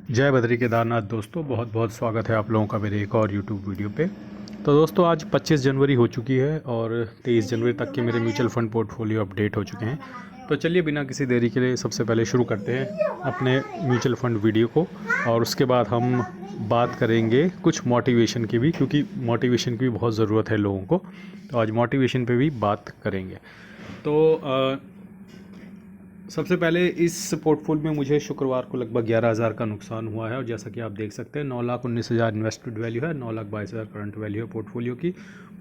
जय बद्री केदारनाथ दोस्तों, बहुत बहुत स्वागत है आप लोगों का मेरे एक और यूट्यूब वीडियो पे। तो दोस्तों आज 25 जनवरी हो चुकी है और 23 जनवरी तक के मेरे म्यूचुअल फंड पोर्टफोलियो अपडेट हो चुके हैं। तो चलिए बिना किसी देरी के लिए सबसे पहले शुरू करते हैं अपने म्यूचुअल फंड वीडियो को, और उसके बाद हम बात करेंगे कुछ मोटिवेशन की भी, क्योंकि मोटिवेशन की भी बहुत ज़रूरत है लोगों को। तो आज मोटिवेशन पे भी बात करेंगे। तो सबसे पहले इस पोर्टफोलियो में मुझे शुक्रवार को लगभग 11,000 का नुकसान हुआ है, और जैसा कि आप देख सकते हैं 9,19,000 इन्वेस्टेड वैल्यू है, 9,22,000 करंट वैल्यू है पोर्टफोलियो की।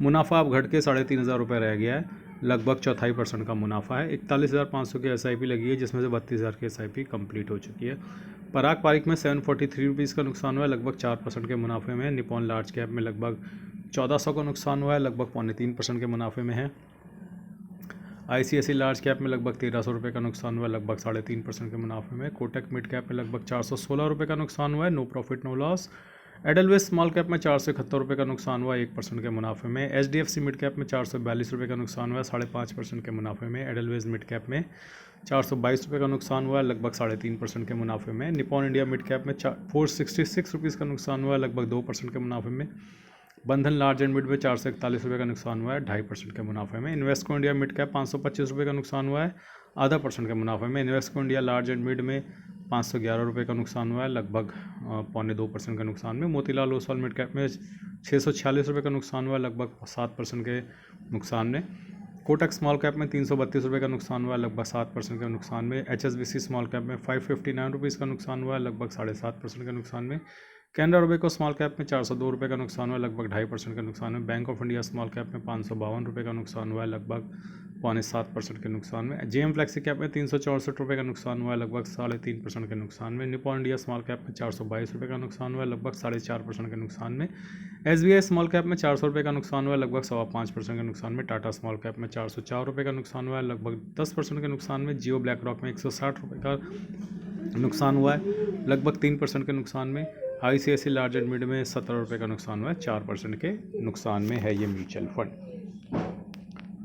मुनाफा अब घट के 3,500 रुपये रह गया है, लगभग 4.5% का मुनाफा है। 41,500 की SIP लगी है, जिसमें से 32,000 की SIP कंप्लीट हो चुकी है। पराग पारिक में 743 रुपीज़ का नुकसान हुआ है, लगभग 4% के मुनाफे में है। निपॉन लार्ज कैप में लगभग 1,400 का नुकसान हुआ है, लगभग 3.25% के मुनाफे में है। ICICI लार्ज कैप में लगभग 1,300 रुपये का नुकसान हुआ है, लगभग 3.5% के मुनाफे में। कोटक मिड कैप में लगभग 416 रुपये का नुकसान हुआ है, no profit no loss. Edelweiss small cap में 471 रुपये का नुकसान हुआ है, 1% के मुनाफे में। HDFC मिड कैप में 442 रुपये का नुकसान हुआ है, 5.5% के मुनाफे में। एडलवेस मिड कैप में 422 रुपये का नुकसान हुआ है, लगभग 3.5% के मुनाफे में। निपॉन इंडिया मिड कैप में 466 रुपीज़ का नुकसान हुआ है, लगभग 2% के मुनाफे में। बंधन लार्ज एंड मिड में 441 रुपये का नुकसान हुआ है, 2.5% के मुनाफे में। इन्वेस्टको इंडिया मिड कैप 525 रुपये का नुकसान हुआ है, 0.5% के मुनाफे में। इन्वेस्टको इंडिया लार्ज एंड मिड में 511 रुपये का नुकसान हुआ है, लगभग 2.25% के नुकसान में। मोतीलाल ओसवाल मिड कैप में 646 रुपये का नुकसान हुआ है, लगभग 7% के नुकसान में। कोटक स्मॉल कैप में 332 रुपये का नुकसान हुआ है, लगभग 7% के नुकसान में। HSBC स्मॉल कैप में 559 रुपीज़ का नुकसान हुआ है, लगभग 7.5% के नुकसान में। कैनरा रुपये स्मॉल कैप में 402 रुपये का नुकसान हुआ है, लगभग 2.5% का नुकसान में। Bank of India small cap में 552 रुपये का नुकसान हुआ है, लगभग 7.25% के नुकसान में। JM फ्लेक्सी कैप में 364 रुपये का नुकसान हुआ है, लगभग 3.5% के नुकसान में। निपॉन इंडिया स्मॉल कैप में 422 रुपये का नुकसान हुआ है, लगभग 4.5% के नुकसान में। SBI स्मॉल कैप में 400 रुपये का नुकसान हुआ है, लगभग 5.25% के नुकसान में। टाटा स्मॉल कैप में 404 रुपये का नुकसान हुआ है, लगभग 10% के नुकसान में। जियो ब्लैक रॉक में 160 रुपये का नुकसान हुआ है, लगभग 3% के नुकसान में। ICICI लार्ज एंड मिड में 17 रुपये का नुकसान हुआ है, 4% के नुकसान में है ये म्यूचुअल फंड।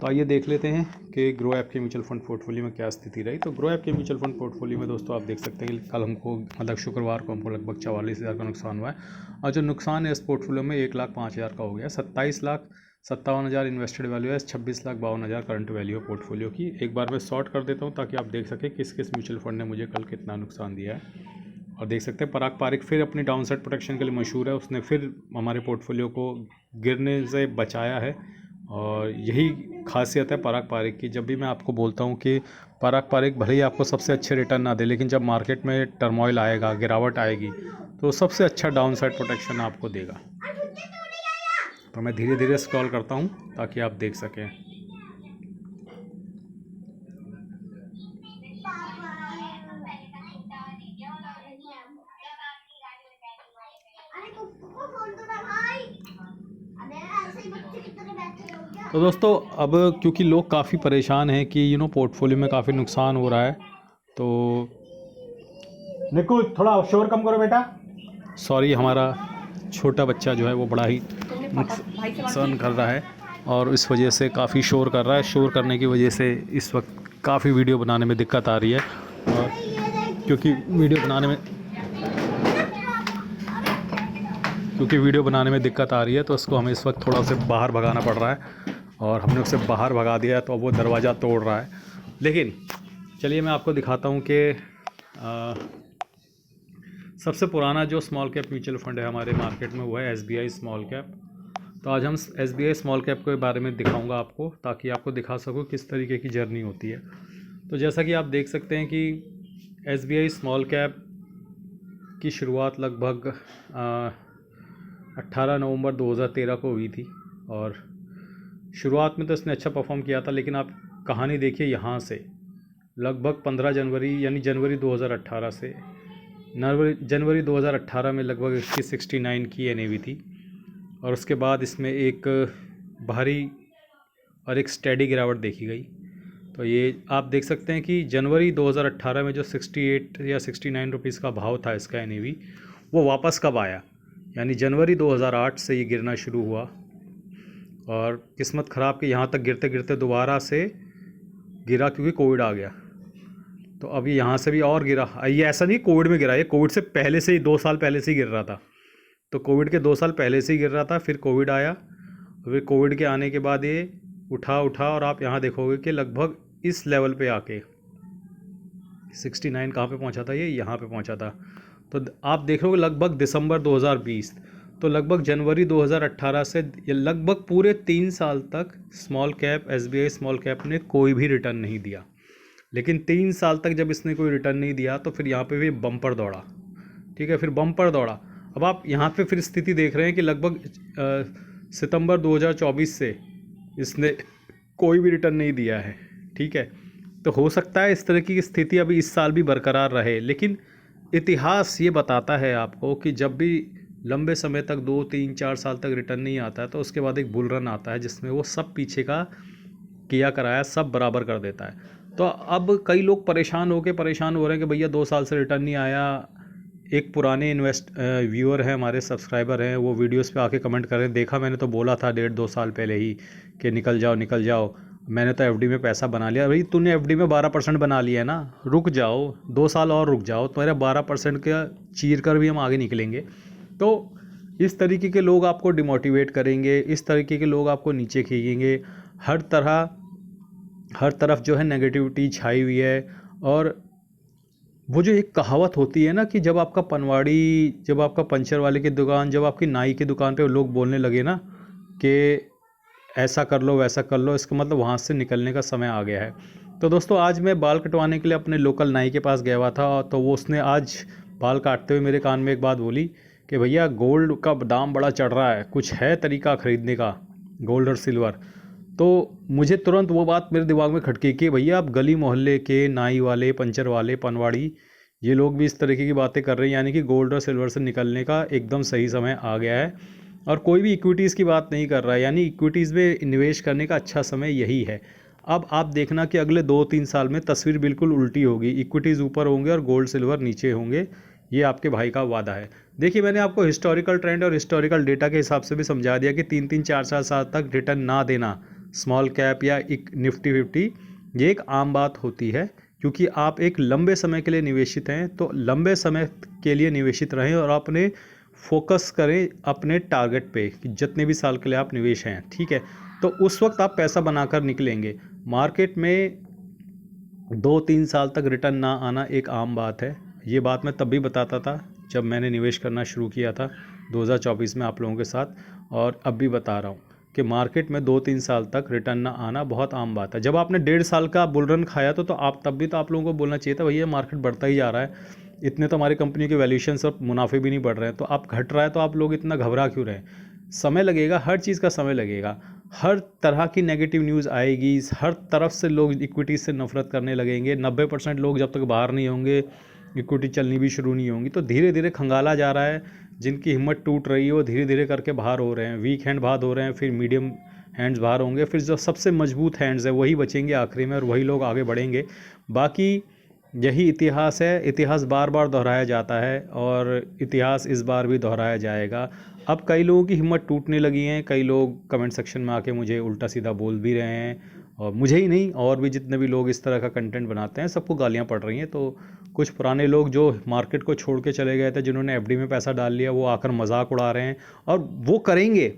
तो आइए देख लेते हैं कि ग्रो ऐप के म्यूचुअल फंड पोर्टफोलियो में क्या स्थिति रही। तो ग्रो ऐप के म्यूचुअल फंड पोर्टफोलियो में दोस्तों आप देख सकते हैं कि कल हमको मतलब शुक्रवार को हमको लगभग 44,000 का नुकसान हुआ है, और जो नुकसान है इस पोर्टफोलियो में 1,05,000 का हो गया। 27,57,000 इन्वेस्टेड वैल्यू है, 26,52,000 करंट वैल्यू है पोर्टफोलियो की। एक बार मैं शॉर्ट कर देता हूँ ताकि आप देख सकें किस किस म्यूचुअल फंड ने मुझे कल कितना नुकसान दिया है। और देख सकते हैं पराग पारिक फिर अपनी डाउन साइड प्रोटेक्शन के लिए मशहूर है, उसने फिर हमारे पोर्टफोलियो को गिरने से बचाया है, और यही खासियत है पराग पारिक की। जब भी मैं आपको बोलता हूँ कि पराग पारिक भले ही आपको सबसे अच्छे रिटर्न ना दे, लेकिन जब मार्केट में टर्मोइल आएगा, गिरावट आएगी, तो सबसे अच्छा डाउन साइड प्रोटेक्शन आपको देगा। तो मैं धीरे धीरे स्क्रॉल करता हूँ ताकि आप देख सकें। तो दोस्तों अब क्योंकि लोग काफ़ी परेशान हैं कि पोर्टफोलियो में काफ़ी नुकसान हो रहा है, तो निकू थोड़ा शोर कम करो बेटा। सॉरी, हमारा छोटा बच्चा जो है वो बड़ा ही नुकसान कर रहा है, और इस वजह से काफ़ी शोर कर रहा है। शोर करने की वजह से इस वक्त काफ़ी वीडियो बनाने में दिक्कत आ रही है, और क्योंकि वीडियो बनाने में दिक्कत आ रही है, तो उसको हमें इस वक्त थोड़ा से बाहर भगाना पड़ रहा है, और हमने उसे बाहर भगा दिया है, तो अब वो दरवाज़ा तोड़ रहा है। लेकिन चलिए मैं आपको दिखाता हूँ कि सबसे पुराना जो स्मॉल कैप म्यूचुअल फंड है हमारे मार्केट में, वो है SBI स्मॉल कैप। तो आज हम SBI स्मॉल कैप के बारे में दिखाऊंगा आपको, ताकि आपको दिखा सकूँ किस तरीके की जर्नी होती है। तो जैसा कि आप देख सकते हैं कि SBI स्मॉल कैप की शुरुआत लगभग 18 नवंबर 2013 को हुई थी, और शुरुआत में तो इसने अच्छा परफॉर्म किया था, लेकिन आप कहानी देखिए यहाँ से लगभग 15 जनवरी यानी जनवरी 2018 से जनवरी 2018 में लगभग इसकी 69 की NAV थी, और उसके बाद इसमें एक भारी और एक स्टेडी गिरावट देखी गई। तो ये आप देख सकते हैं कि जनवरी 2018 में जो 68 या 69 रुपीज़ का भाव था इसका NAV, वो वापस कब आया, यानी जनवरी 2008 से ये गिरना शुरू हुआ, और किस्मत ख़राब कि यहाँ तक गिरते गिरते दोबारा से गिरा क्योंकि कोविड आ गया। तो अभी यहाँ से भी और गिरा। ये ऐसा नहीं कोविड में गिरा, ये कोविड से पहले से ही 2 साल पहले से ही गिर रहा था। तो कोविड के 2 साल पहले से ही गिर रहा था, फिर कोविड आया, फिर कोविड के आने के बाद ये उठा और आप यहाँ देखोगे कि लगभग इस लेवल पे आके 69 कहाँ पे पहुँचा था, ये यहाँ पे पहुँचा था। तो आप देख रहे हो लगभग दिसंबर 2020, तो लगभग जनवरी 2018 से ये लगभग पूरे 3 साल तक small cap SBI small cap ने कोई भी रिटर्न नहीं दिया। लेकिन 3 साल तक जब इसने कोई रिटर्न नहीं दिया तो फिर यहाँ पे भी बम्पर दौड़ा, ठीक है, फिर बम्पर दौड़ा। अब आप यहाँ पे फिर स्थिति देख रहे हैं कि लगभग सितंबर 2024 से इसने कोई भी रिटर्न नहीं दिया है, ठीक है। तो हो सकता है इस तरह की स्थिति अभी इस साल भी बरकरार रहे, लेकिन इतिहास ये बताता है आपको कि जब भी लंबे समय तक 2, 3, 4 साल तक रिटर्न नहीं आता है तो उसके बाद एक बुल रन आता है जिसमें वो सब पीछे का किया कराया सब बराबर कर देता है। तो अब कई लोग परेशान हो रहे हैं कि भैया 2 साल से रिटर्न नहीं आया। एक पुराने व्यूअर हैं, हमारे सब्सक्राइबर हैं, वो वीडियोस पे आके कमेंट कर रहे हैं, देखा मैंने तो बोला था 1.5-2 साल पहले ही कि निकल जाओ, मैंने तो FD में पैसा बना लिया। भाई तूने FD में 12% बना लिया है ना, रुक जाओ 2 साल और रुक जाओ, तुम्हारे 12% का चीर कर भी हम आगे निकलेंगे। तो इस तरीके के लोग आपको डिमोटिवेट करेंगे, इस तरीके के लोग आपको नीचे खींचेंगे, हर तरफ जो है नेगेटिविटी छाई हुई है। और वो जो एक कहावत होती है ना कि जब आपका पंचर वाले की दुकान, जब आपकी नाई की दुकान पे लोग बोलने लगे ना कि ऐसा कर लो वैसा कर लो, इसका मतलब वहाँ से निकलने का समय आ गया है। तो दोस्तों आज मैं बाल कटवाने के लिए अपने लोकल नाई के पास गया हुआ था, तो वो उसने आज बाल काटते हुए मेरे कान में एक बात बोली कि भैया गोल्ड का दाम बड़ा चढ़ रहा है, कुछ है तरीका ख़रीदने का गोल्ड और सिल्वर। तो मुझे तुरंत वो बात मेरे दिमाग में खटकी कि भैया आप गली मोहल्ले के नाई वाले, पंचर वाले, पनवाड़ी, ये लोग भी इस तरीके की बातें कर रहे हैं, यानी कि गोल्ड और सिल्वर से निकलने का एकदम सही समय आ गया है। और कोई भी इक्विटीज़ की बात नहीं कर रहा है, यानी इक्विटीज़ में निवेश करने का अच्छा समय यही है। अब आप देखना कि अगले 2-3 साल में तस्वीर बिल्कुल उल्टी होगी, इक्विटीज़ ऊपर होंगे और गोल्ड सिल्वर नीचे होंगे, ये आपके भाई का वादा है। देखिए मैंने आपको हिस्टोरिकल ट्रेंड और हिस्टोरिकल डेटा के हिसाब से भी समझा दिया कि 3-3, 4-4 साल तक रिटर्न ना देना स्मॉल कैप या एक निफ्टी 50 ये एक आम बात होती है, क्योंकि आप एक लंबे समय के लिए निवेशित हैं। तो लंबे समय के लिए निवेशित रहें और अपने फोकस करें अपने टारगेट पे कि जितने भी साल के लिए आप निवेश हैं, ठीक है। तो उस वक्त आप पैसा बनाकर निकलेंगे। मार्केट में 2-3 साल तक रिटर्न ना आना एक आम बात है। ये बात मैं तब भी बताता था जब मैंने निवेश करना शुरू किया था 2024 में आप लोगों के साथ, और अब भी बता रहा हूँ कि मार्केट में 2-3 साल तक रिटर्न ना आना बहुत आम बात है। जब आपने 1.5 साल का बुल रन खाया तो आप तब भी तो आप लोगों को बोलना चाहिए था भैया मार्केट बढ़ता ही जा रहा है, इतने तो हमारी कंपनी के वैल्यूएशन और मुनाफे भी नहीं बढ़ रहे हैं, तो आप घट रहा है तो आप लोग इतना घबरा क्यों रहे हैं। समय लगेगा, हर चीज़ का समय लगेगा, हर तरह की नेगेटिव न्यूज़ आएगी, हर तरफ से लोग इक्विटी से नफरत करने लगेंगे। 90% लोग जब तक बाहर नहीं होंगे, इक्विटी चलनी भी शुरू नहीं होंगी, तो धीरे धीरे खंगाला जा रहा है। जिनकी हिम्मत टूट रही है वो धीरे धीरे करके बाहर हो रहे हैं, वीक हैंड बाहर हो रहे हैं, फिर मीडियम हैंड्स बाहर होंगे, फिर जो सबसे मजबूत हैंड्स है वही बचेंगे आखिरी में और वही लोग आगे बढ़ेंगे। बाकी यही इतिहास है, इतिहास बार बार दोहराया जाता है और इतिहास इस बार भी दोहराया जाएगा। अब कई लोगों की हिम्मत टूटने लगी है, कई लोग कमेंट सेक्शन में आके मुझे उल्टा सीधा बोल भी रहे हैं, और मुझे ही नहीं और भी जितने भी लोग इस तरह का कंटेंट बनाते हैं सबको गालियां पड़ रही हैं। तो कुछ पुराने लोग जो मार्केट को छोड़ के चले गए थे, जिन्होंने FD में पैसा डाल लिया, वो आकर मजाक उड़ा रहे हैं, और वो करेंगे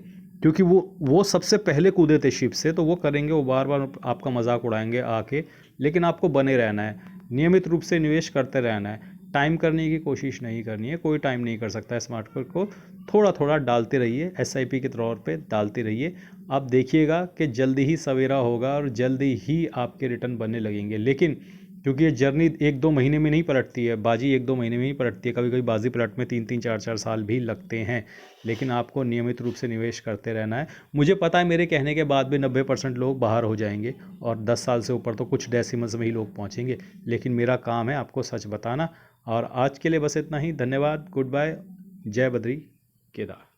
क्योंकि वो सबसे पहले कूदे थे शिप से, तो वो करेंगे, वो बार बार आपका मजाक उड़ाएंगे आके। लेकिन आपको बने रहना है, नियमित रूप से निवेश करते रहना है, टाइम करने की कोशिश नहीं करनी है। कोई टाइम नहीं कर सकता है स्मार्ट को, थोड़ा थोड़ा डालते रहिए, SIP के तौर पे डालते रहिए। आप देखिएगा कि जल्दी ही सवेरा होगा और जल्दी ही आपके रिटर्न बनने लगेंगे। लेकिन क्योंकि ये जर्नी 1-2 महीने में नहीं पलटती है, बाजी 1-2 महीने में ही पलटती है, कभी कभी बाजी पलट में 3-3, 4-4 साल भी लगते हैं। लेकिन आपको नियमित रूप से निवेश करते रहना है। मुझे पता है मेरे कहने के बाद भी 90% लोग बाहर हो जाएंगे और 10 साल से ऊपर तो कुछ डेसिमल्स में ही लोग पहुंचेंगे, लेकिन मेरा काम है आपको सच बताना। और आज के लिए बस इतना ही, धन्यवाद, गुड बाय, जय बद्री केदार।